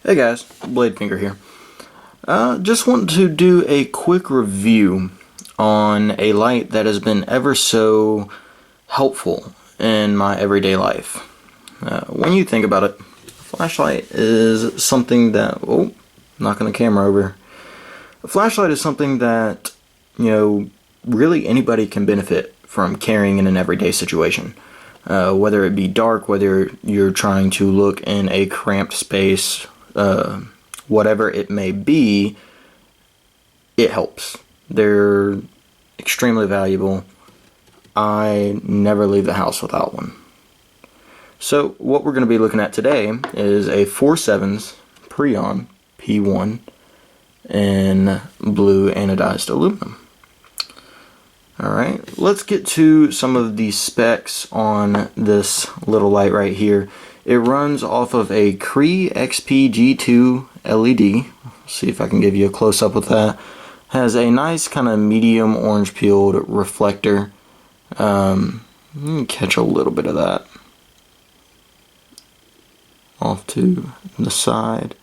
Hey guys, Blade Finger here. Just want to do a quick review on a light that has been ever so helpful in my everyday life. When you think about it, a flashlight is something that, knocking the camera over. A flashlight is something that, really anybody can benefit from carrying in an everyday situation. Whether it be dark, whether you're trying to look in a cramped space, whatever it may be, it helps. They're extremely valuable. I never leave the house without one. So what we're going to be looking at today is a Foursevens Preon P1 in blue anodized aluminum. Alright, let's get to some of the specs on this little light right here. It runs off of a Cree XP-G2 LED. See if I can give you a close-up with that. Has a nice kind of medium orange peeled reflector. You can catch a little bit of that off to the side.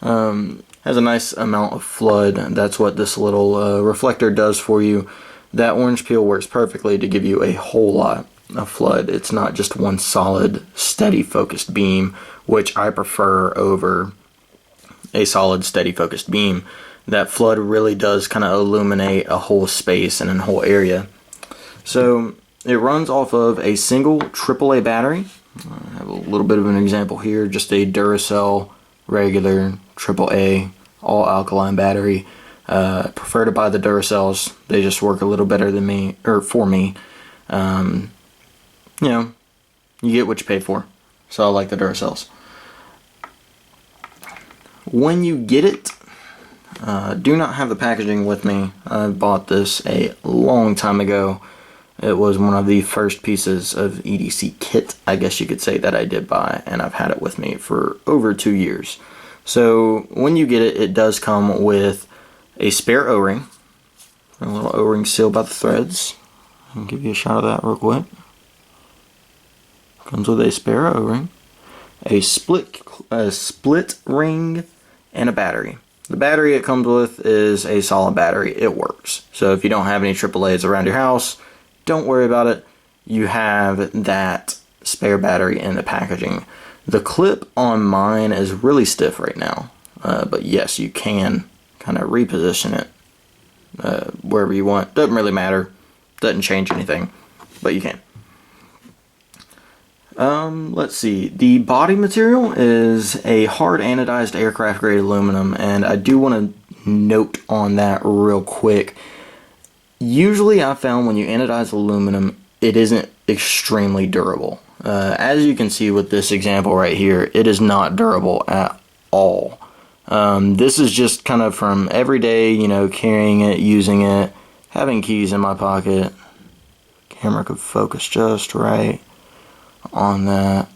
Has a nice amount of flood. That's what this little reflector does for you. That orange peel works perfectly to give you a whole lot of flood. It's not just one solid, steady focused beam, which I prefer over a solid, steady focused beam. That flood really does kind of illuminate a whole space and a whole area. So it runs off of a single AAA battery. I have a little bit of an example here, just a Duracell regular AAA all alkaline battery. Prefer to buy the Duracells. They just work a little better than me, or for me. You get what you pay for. So I like the Duracells. When you get it, do not have the packaging with me. I bought this a long time ago. It was one of the first pieces of EDC kit, I guess you could say, that I did buy, and I've had it with me for over 2 years. So when you get it, it does come with a spare O-ring, a little O-ring seal by the threads. I'll give you a shot of that real quick. Comes with a spare O-ring, a split ring, and a battery. The battery it comes with is a solid battery. It works. So if you don't have any AAAs around your house, don't worry about it. You have that spare battery in the packaging. The clip on mine is really stiff right now, but yes, you can kind of reposition it wherever you want. Doesn't really matter. Doesn't change anything, but you can. Let's see. The body material is a hard anodized aircraft grade aluminum, and I do want to note on that real quick. Usually I found when you anodize aluminum, it isn't extremely durable. As you can see with this example right here, it is not durable at all. This is just kind of from everyday, carrying it, using it, having keys in my pocket. Camera could focus just right on that.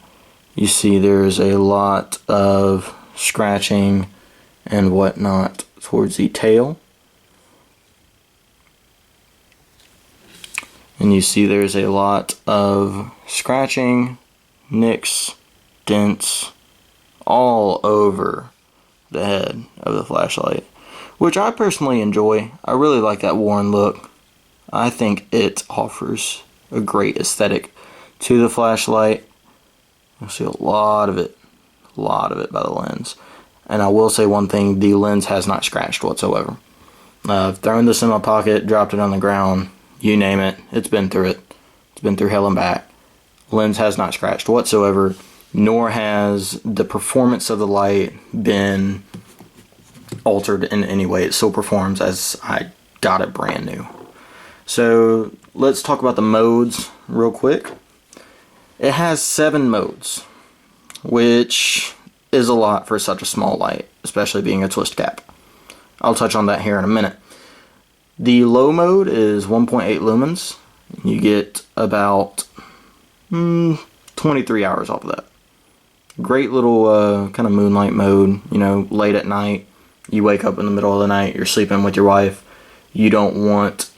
You see there's a lot of scratching and whatnot towards the tail. And you see there's a lot of scratching, nicks, dents all over the head of the flashlight, which I personally enjoy. I really like that worn look. I think it offers a great aesthetic to the flashlight. You'll see a lot of it by the lens. And I will say one thing, the lens has not scratched whatsoever. I've thrown this in my pocket, dropped it on the ground, you name it, it's been through it. It's been through hell and back. Lens has not scratched whatsoever, nor has the performance of the light been altered in any way. It still performs as I got it brand new. So let's talk about the modes real quick. It has 7 modes, which is a lot for such a small light, especially being a twist cap. I'll touch on that here in a minute. The low mode is 1.8 lumens. You get about 23 hours off of that. Great little kind of moonlight mode, late at night. You wake up in the middle of the night, you're sleeping with your wife. You don't want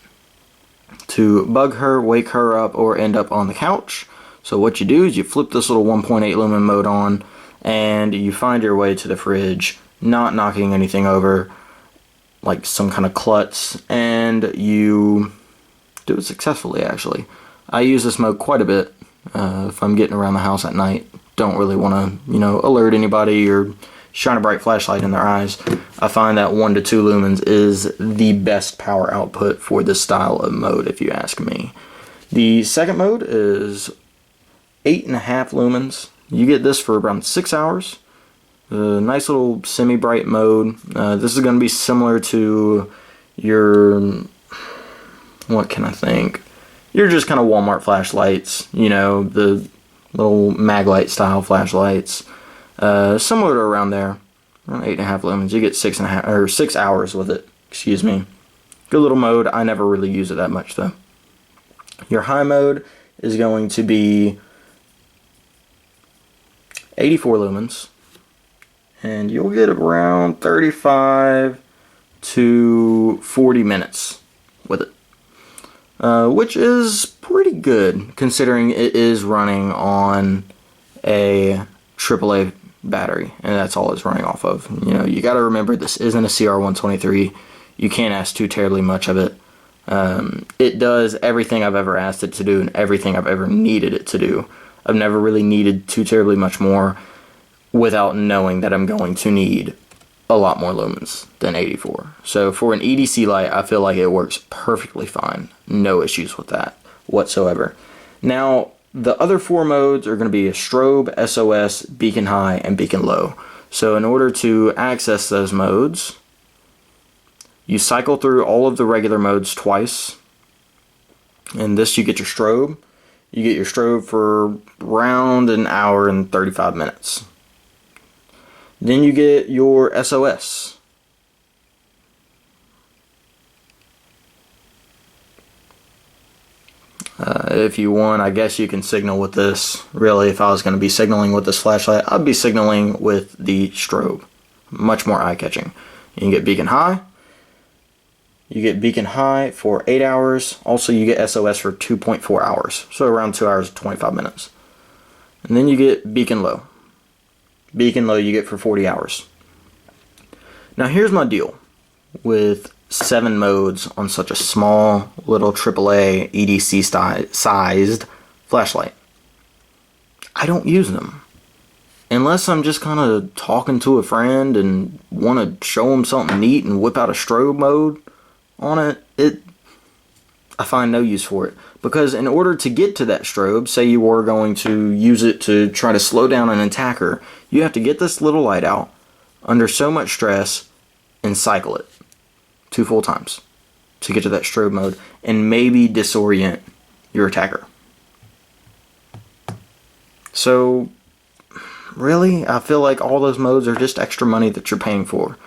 to bug her, wake her up, or end up on the couch. So what you do is you flip this little 1.8 lumen mode on, and you find your way to the fridge, not knocking anything over, like some kind of klutz, and you do it successfully, actually. I use this mode quite a bit if I'm getting around the house at night. Don't really want to, alert anybody or shine a bright flashlight in their eyes. I find that 1 to 2 lumens is the best power output for this style of mode, if you ask me. The second mode is 8.5 lumens. You get this for around 6 hours. A nice little semi-bright mode. This is going to be similar to your, what can I think? You're just kind of Walmart flashlights, the little Maglite style flashlights. Similar to around there, around 8.5 lumens. You get 6 hours with it. Excuse me. Good little mode. I never really use it that much though. Your high mode is going to be 84 lumens, and you'll get around 35 to 40 minutes with it, which is pretty good considering it is running on a AAA battery, and that's all it's running off of. You got to remember, this isn't a CR123. You can't ask too terribly much of it. It does everything I've ever asked it to do and everything I've ever needed it to do. I've never really needed too terribly much more without knowing that I'm going to need a lot more lumens than 84. So for an EDC light, I feel like it works perfectly fine. No issues with that whatsoever. Now, the other 4 modes are going to be a strobe, SOS, beacon high, and beacon low. So in order to access those modes, you cycle through all of the regular modes twice. In this, you get your strobe. You get your strobe for around an hour and 35 minutes. Then you get your SOS. If you want, I guess you can signal with this. Really, if I was going to be signaling with this flashlight, I'd be signaling with the strobe. Much more eye-catching. You can get beacon high. You get beacon high for 8 hours. Also, you get SOS for 2.4 hours. So around 2 hours and 25 minutes. And then you get beacon low. Beacon low you get for 40 hours. Now here's my deal with 7 modes on such a small little AAA EDC sized flashlight. I don't use them. Unless I'm just kind of talking to a friend and want to show them something neat and whip out a strobe mode on it, I find no use for it. Because in order to get to that strobe, say you were going to use it to try to slow down an attacker, you have to get this little light out under so much stress and cycle it 2 full times to get to that strobe mode and maybe disorient your attacker. So really, I feel like all those modes are just extra money that you're paying for.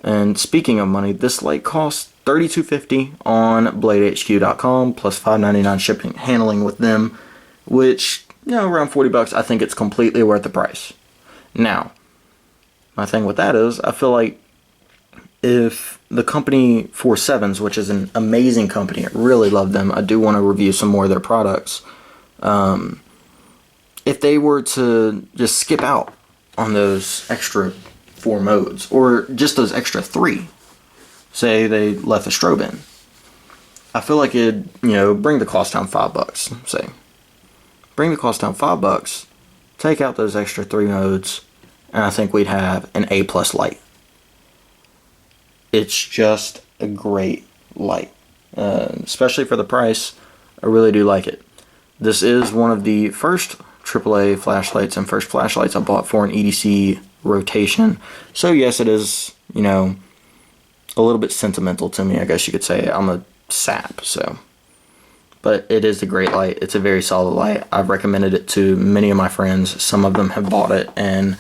And speaking of money, this light costs $32.50 on BladeHQ.com plus $5.99 shipping handling with them, which, around $40. I think it's completely worth the price. Now, my thing with that is, I feel like if the company Foursevens, which is an amazing company, I really love them. I do want to review some more of their products. If they were to just skip out on those extra 4 modes, or just those extra 3, say they left the strobe in, I feel like it'd, bring the cost down $5, say. Bring the cost down $5, take out those extra 3 modes, and I think we'd have an A+ light. It's just a great light. Especially for the price, I really do like it. This is one of the first AAA flashlights and first flashlights I bought for an EDC rotation. So yes, it is, a little bit sentimental to me, I guess you could say. I'm a sap, so. But it is a great light. It's a very solid light. I've recommended it to many of my friends. Some of them have bought it, and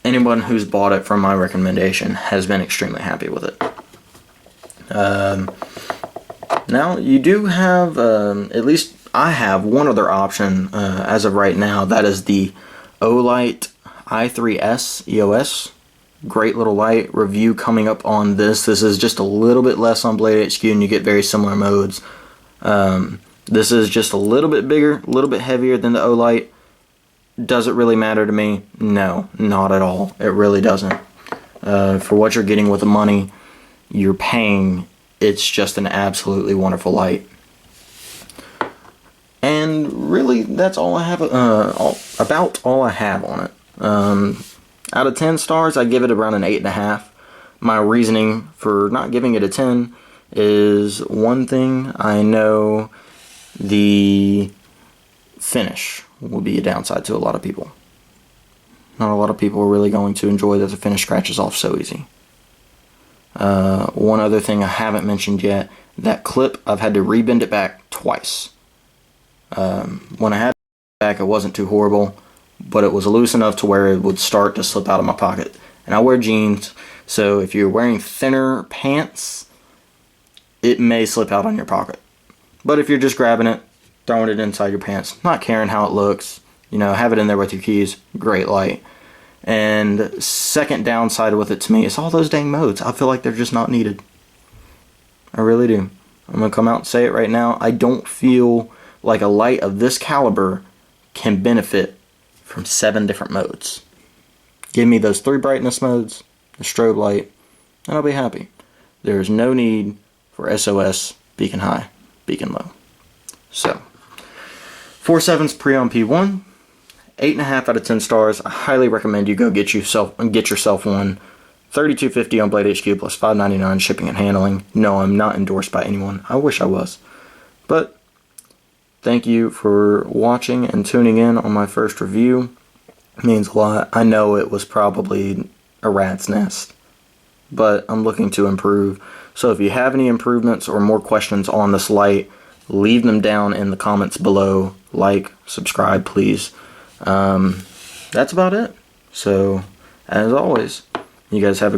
anyone who's bought it from my recommendation has been extremely happy with it. Now, you do have, at least I have one other option as of right now. That is the Olight i3S EOS. Great little light. Review coming up on this. This is just a little bit less on Blade HQ, and you get very similar modes. This is just a little bit bigger, a little bit heavier than the Olight. Does it really matter to me? No, not at all. It really doesn't. For what you're getting with the money you're paying, it's just an absolutely wonderful light. And really, that's all I have, about all I have on it. Out of 10 stars, I give it around an 8.5. My reasoning for not giving it a 10 is, one thing, I know the finish will be a downside to a lot of people. Not a lot of people are really going to enjoy that the finish scratches off so easy. One other thing I haven't mentioned yet, that clip, I've had to rebend it back twice. When I had it back, it wasn't too horrible, but it was loose enough to where it would start to slip out of my pocket. And I wear jeans, so if you're wearing thinner pants, it may slip out on your pocket. But if you're just grabbing it, throwing it inside your pants, not caring how it looks, have it in there with your keys, great light. And second downside with it to me is all those dang modes. I feel like they're just not needed. I really do. I'm going to come out and say it right now. I don't feel like a light of this caliber can benefit from 7 different modes. Give me those 3 brightness modes, the strobe light, and I'll be happy. There's no need for SOS, beacon high, beacon low. So, Foursevens Preon P1, 8.5 out of 10 stars. I highly recommend you go get yourself one. $32.50 on Blade HQ plus $5.99 shipping and handling. No, I'm not endorsed by anyone. I wish I was. But thank you for watching and tuning in on my first review. It means a lot. I know it was probably a rat's nest, but I'm looking to improve. So if you have any improvements or more questions on this light, leave them down in the comments below. Like, subscribe, please. That's about it. So, as always, you guys have a great